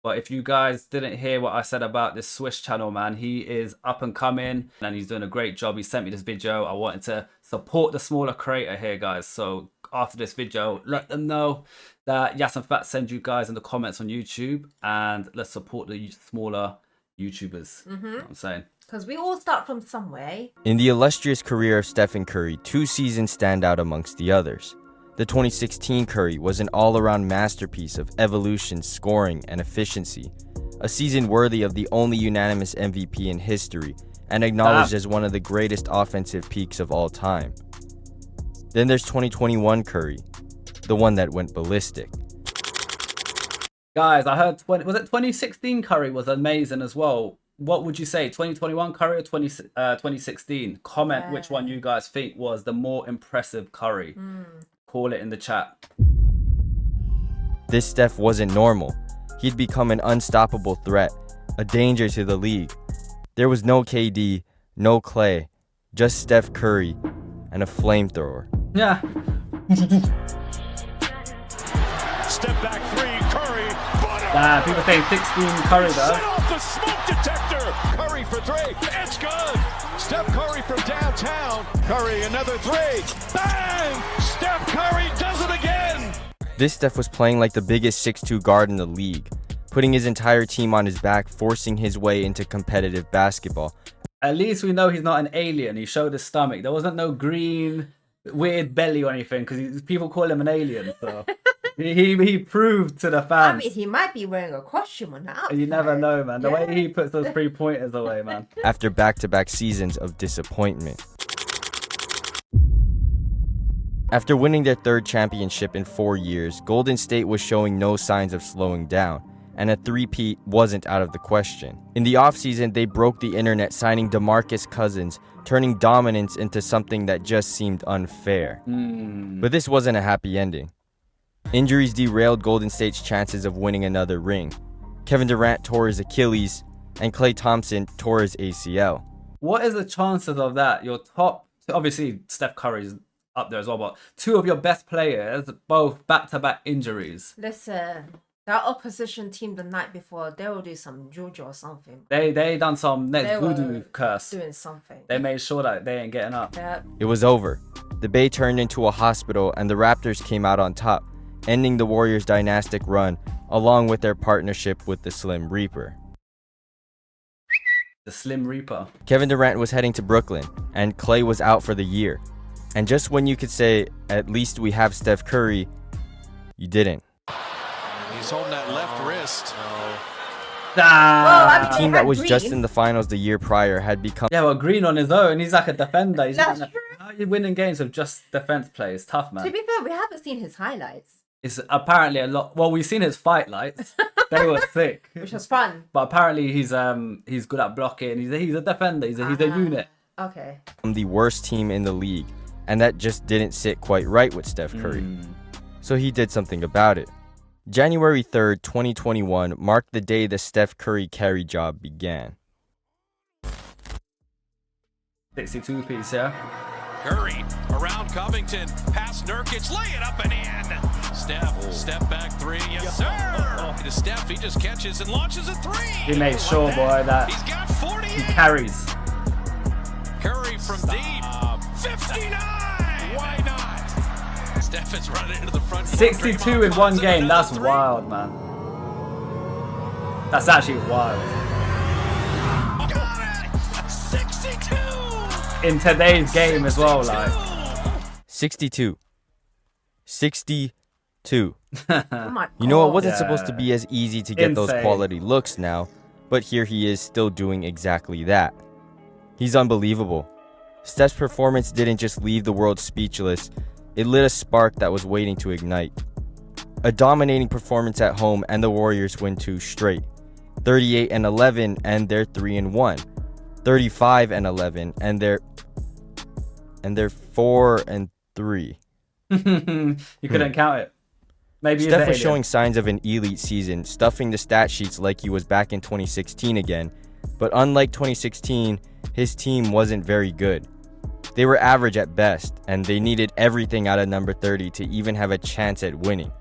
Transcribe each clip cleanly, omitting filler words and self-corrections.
But if you guys didn't hear what I said about this Swiss channel, man, he is up and coming and he's doing a great job. He sent me this video. I wanted to support the smaller creator here, guys. So after this video, let them know that Yass and Fat send you guys in the comments on YouTube, and let's support the smaller YouTubers. You know what I'm saying? Because we all start from somewhere. In the illustrious career of Stephen Curry, 2 seasons stand out amongst the others. The 2016 Curry was an all-around masterpiece of evolution, scoring, and efficiency. A season worthy of the only unanimous MVP in history, and acknowledged as one of the greatest offensive peaks of all time. Then there's 2021 Curry, the one that went ballistic. Guys, I heard, was it 2016 Curry was amazing as well. What would you say, 2021 Curry or 2016? Comment which one you guys think was the more impressive Curry. Call it in the chat. This Steph wasn't normal. He'd become an unstoppable threat, a danger to the league. There was no KD, no Clay, just Steph Curry and a flamethrower. Yeah. Step back three, Curry. People saying 16 Curry though. Set off the smoke detector. Curry for three. It's good. Steph Curry from downtown. Curry another three. Bang! Steph Curry does it again. This Steph was playing like the biggest 6'2" guard in the league, putting his entire team on his back, forcing his way into competitive basketball. At least we know he's not an alien. He showed his stomach. There wasn't no green, weird belly or anything, because people call him an alien. So he proved to the fans. I mean, he might be wearing a costume on the outside. You never know, man. The way he puts those 3-pointers away, man. After back-to-back seasons of disappointment. After winning their 3rd championship in 4 years, Golden State was showing no signs of slowing down, and a three-peat wasn't out of the question. In the offseason, they broke the internet, signing DeMarcus Cousins, turning dominance into something that just seemed unfair. But this wasn't a happy ending. Injuries derailed Golden State's chances of winning another ring. Kevin Durant tore his Achilles, and Klay Thompson tore his ACL. What is the chances of that? Your top, obviously Steph Curry's up there as well, but 2 of your best players, both back-to-back injuries. Listen, that opposition team the night before, they will do some juju or something. They done some next voodoo curse. Doing something. They made sure that they ain't getting up. Yeah. It was over. The Bay turned into a hospital, and the Raptors came out on top, ending the Warriors' dynastic run, along with their partnership with the Slim Reaper. The Slim Reaper. Kevin Durant was heading to Brooklyn, and Klay was out for the year. And just when you could say, at least we have Steph Curry, you didn't. He's holding that left wrist. The team that was just in the finals the year prior had become... Yeah, well, Green on his own, he's like a defender. That's true. How are you winning games with just defense plays? Tough, man. To be fair, we haven't seen his highlights. It's apparently a lot. Well, we've seen his fight lights. They were thick. Which was fun. But apparently he's good at blocking. He's a defender. He's a unit. Okay. The worst team in the league, and that just didn't sit quite right with Steph Curry. So he did something about it. January 3rd, 2021 marked the day the Steph Curry carry job began. 62 piece, yeah? Curry around Covington. Pass Nurkic. Lay it up and in. Steph, step back three. Yes, sir. To Steph, he just catches and launches a three. He made sure, boy, that He's got 48. he carries. Curry from deep. 59. Why not? Steph is running into the front. 62 in one game. That's wild, man. That's actually wild. Got it. 62. In today's game as well, like. 62. 62. Oh my You know, it God. wasn't supposed to be as easy to get those Insane. quality looks now, but here he is still doing exactly that. He's unbelievable. Steph's performance didn't just leave the world speechless, it lit a spark that was waiting to ignite. A dominating performance at home, and the Warriors win 2 straight. 38-11 and they're 3-1. 35-11 and they're 4-3. You couldn't count it. Maybe Steph was showing signs of an elite season, stuffing the stat sheets like he was back in 2016 again. But unlike 2016, his team wasn't very good. They were average at best, and they needed everything out of number 30 to even have a chance at winning.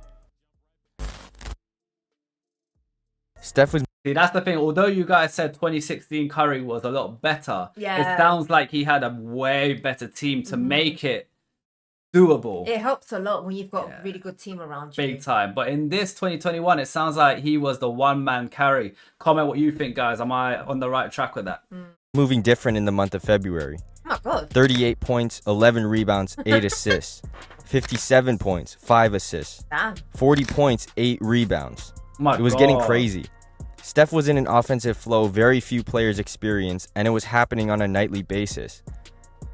Steph was See, that's the thing. Although you guys said 2016 Curry was a lot better, Yeah. it sounds like he had a way better team to make it doable. It helps a lot when you've got a really good team around you. Big time. But in this 2021, it sounds like he was the one-man carry. Comment what you think, guys. Am I on the right track with that? moving different in the month of February. Oh my God. 38 points, 11 rebounds, 8 assists. 57 points, 5 assists. Damn. 40 points, 8 rebounds. My It was God. getting crazy. Steph was in an offensive flow very few players experience, and it was happening on a nightly basis.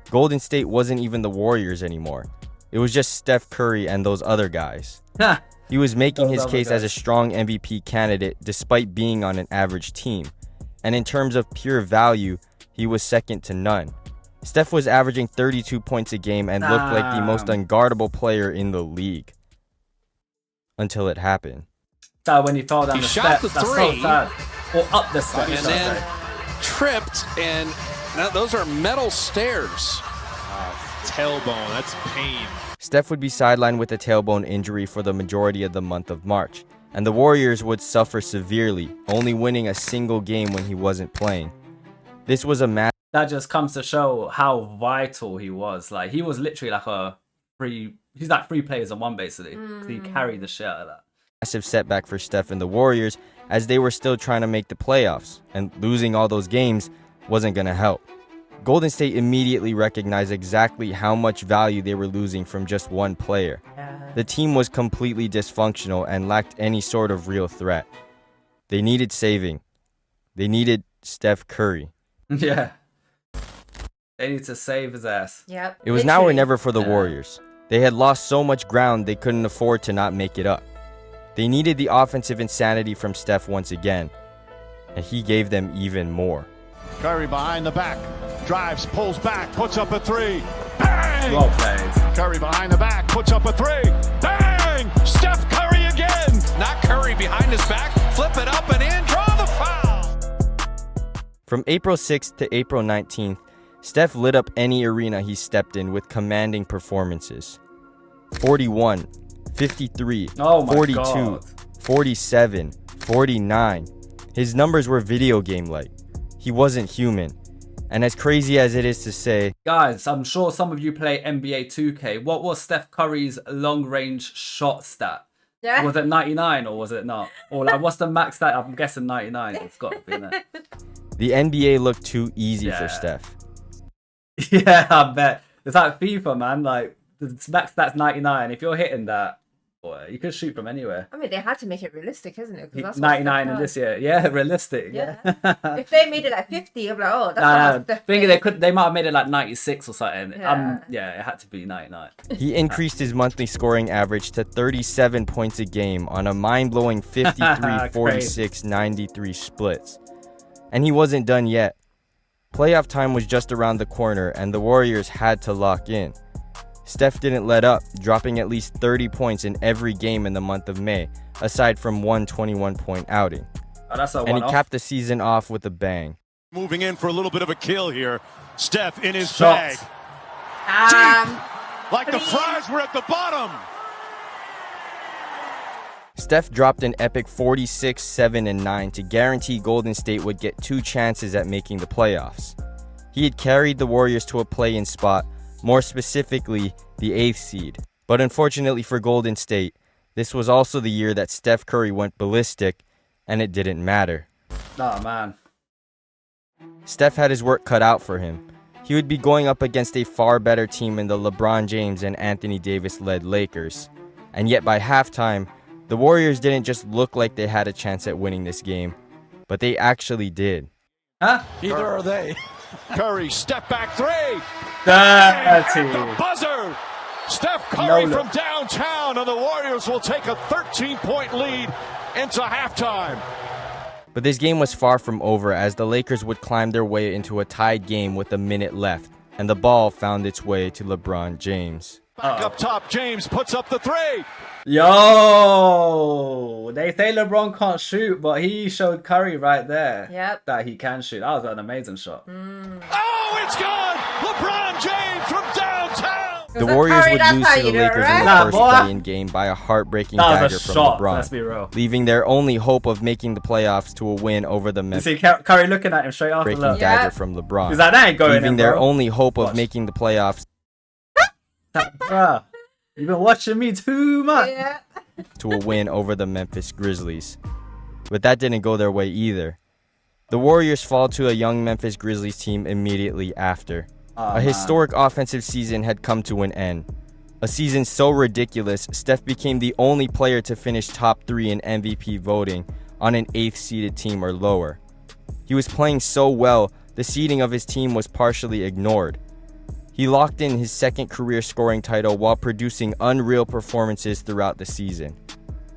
Golden State wasn't even the Warriors anymore. It was just Steph Curry and those other guys. He was making his case as a strong MVP candidate despite being on an average team. And in terms of pure value, he was second to none. Steph was averaging 32 points a game and looked like the most unguardable player in the league. Until it happened. So when he fell down He the shot steps, the that's three. so sad. Or up the steps. And then tripped, and now those are metal stairs. Tailbone, that's pain. Steph would be sidelined with a tailbone injury for the majority of the month of March, and the Warriors would suffer severely, only winning a single game when he wasn't playing. This was a that just comes to show how vital he was. Like, he was literally like he's like 3 players in one, basically. 'Cause he carried the shit out of that. massive setback for Steph and the Warriors as they were still trying to make the playoffs, and losing all those games wasn't going to help. Golden State immediately recognized exactly how much value they were losing from just one player. The team was completely dysfunctional and lacked any sort of real threat. They needed saving. They needed Steph Curry. Yeah. They need to save his ass. Yep. It was now or Literally. never for the Warriors. They had lost so much ground they couldn't afford to not make it up. They needed the offensive insanity from Steph once again, and he gave them even more. Curry behind the back, drives, pulls back, puts up a three. Bang! Well played. Curry behind the back, puts up a three. Bang! Steph Curry again. Not Curry behind his back. Flip it up and in. Draw the foul. From April 6th to April 19th, Steph lit up any arena he stepped in with commanding performances. 41, 53, Oh my 42, God. 47, 49. His numbers were video game-like. He wasn't human. And as crazy as it is to say, Guys, I'm sure some of you play NBA 2K. What was Steph Curry's long-range shot stat? Yeah. Was it 99 or was it not? Or like, what's the max stat? I'm guessing 99. It's got to be, innit? the NBA looked too easy for Yeah. Steph. Yeah, I bet. It's like FIFA, man. Like, the max stat's 99. If you're hitting that, boy, you could shoot from anywhere. I mean, they had to make it realistic, isn't it? 'Cause that's what 99 Steph in does. this year. Yeah, realistic. Yeah. If they made it like 50, I'm like, oh, that's Nah, what Steph thinking did. they might have made it like 96 or something. Yeah. Yeah, it had to be 99. He increased his monthly scoring average to 37 points a game on a mind-blowing 53, 46, 93 splits. And he wasn't done yet. Playoff time was just around the corner, and the Warriors had to lock in. Steph didn't let up, dropping at least 30 points in every game in the month of May, aside from one 21-point outing. Oh, that's a And he one-off. capped the season off with a bang. Moving in for a little bit of a kill here. Steph in his Shots. bag. Like the fries were at the bottom. Steph dropped an epic 46, 7, and 9 to guarantee Golden State would get 2 chances at making the playoffs. He had carried the Warriors to a play-in spot, more specifically the 8th seed. But unfortunately for Golden State, this was also the year that Steph Curry went ballistic, and it didn't matter. Oh, man. Steph had his work cut out for him. He would be going up against a far better team in the LeBron James and Anthony Davis-led Lakers. And yet by halftime, the Warriors didn't just look like they had a chance at winning this game, but they actually did. Huh? Either are they. Curry, step back three. Dirty. The buzzer. Steph Curry No from downtown, and the Warriors will take a 13-point lead into halftime. But this game was far from over as the Lakers would climb their way into a tied game with a minute left, and the ball found its way to LeBron James. Back up top, James puts up the three. Yo, they say LeBron can't shoot, but he showed Curry right there that he can shoot. That was an amazing shot. Oh, it's gone! LeBron James from downtown. The Warriors Curry, would that's lose how to the you do it, Lakers in right? the Nah, first boy. play-in game by a heartbreaking That dagger was a from shot. LeBron, Let's be real. leaving their only hope of making the playoffs to a win over the You Memphis see Curry looking at him straight after breaking that. Yeah. dagger from LeBron, He's like, that ain't going leaving in, their bro. only hope of Watch. making the playoffs Bruh, you've been watching me too much. Yeah. to a win over the Memphis Grizzlies. But that didn't go their way either. The Warriors fall to a young Memphis Grizzlies team immediately after. Oh, A historic offensive season had come to an end. A season so ridiculous, Steph became the only player to finish top 3 in MVP voting on an 8th seeded team or lower. He was playing so well, the seeding of his team was partially ignored. He locked in his second career scoring title while producing unreal performances throughout the season.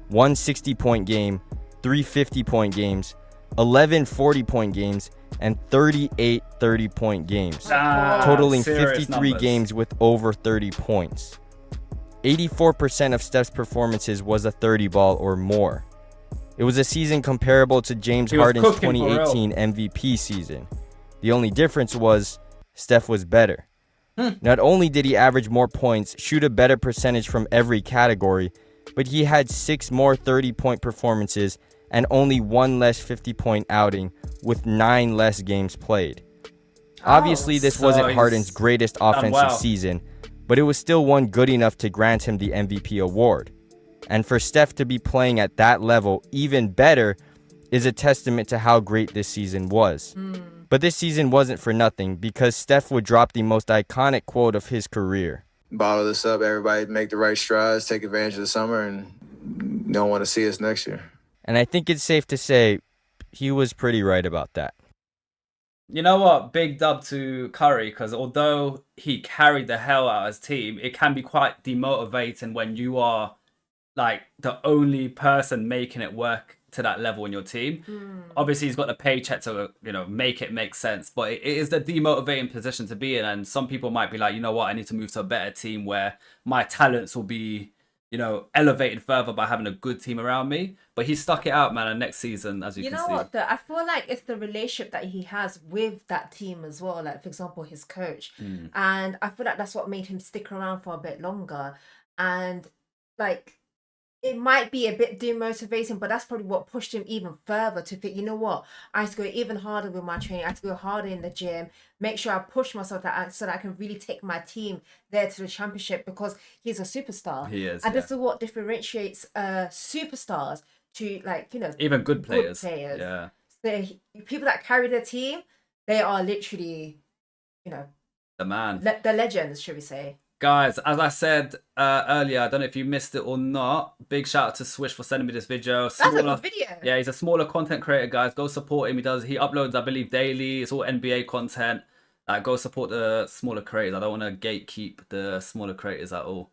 One 60-point game, 3 50-point games, 11 40-point games, and 38 30-point games, totaling serious 53 numbers. games with over 30 points. 84% of Steph's performances was a 30 ball or more. It was a season comparable to James He was Harden's cooking for real. 2018 MVP season. The only difference was Steph was better. Not only did he average more points, shoot a better percentage from every category, but he had 6 more 30-point performances and only 1 less 50-point outing with 9 less games played. Obviously, this so wasn't he's Harden's greatest offensive well. season, but it was still one good enough to grant him the MVP award. And for Steph to be playing at that level even better is a testament to how great this season was. But this season wasn't for nothing because Steph would drop the most iconic quote of his career. Bottle this up, everybody make the right strides, take advantage of the summer, and don't want to see us next year. And I think it's safe to say he was pretty right about that. You know what? Big dub to Curry, because although he carried the hell out of his team, it can be quite demotivating when you are like the only person making it work to that level in your team. Obviously, he's got the paycheck to, make it make sense, but it is the demotivating position to be in. And some people might be like, you know what, I need to move to a better team where my talents will be, elevated further by having a good team around me. But he stuck it out, man. And next season, as you You can know see, what? I feel like it's the relationship that he has with that team as well. Like, for example, his coach. And I feel like that's what made him stick around for a bit longer. And like, it might be a bit demotivating, but that's probably what pushed him even further to think, you know what, I have to go even harder with my training. I have to go harder in the gym, make sure I push myself so that I can really take my team there to the championship, because he's a superstar. He is, And yeah. this is what differentiates superstars to, like, even good players. Yeah. So people that carry their team, they are literally, The man. the legends, should we say. Guys, as I said earlier, I don't know if you missed it or not. Big shout out to Swish for sending me this video. That's a good video. Yeah, he's a smaller content creator, guys. Go support him. He uploads, I believe, daily. It's all NBA content. Go support the smaller creators. I don't want to gatekeep the smaller creators at all.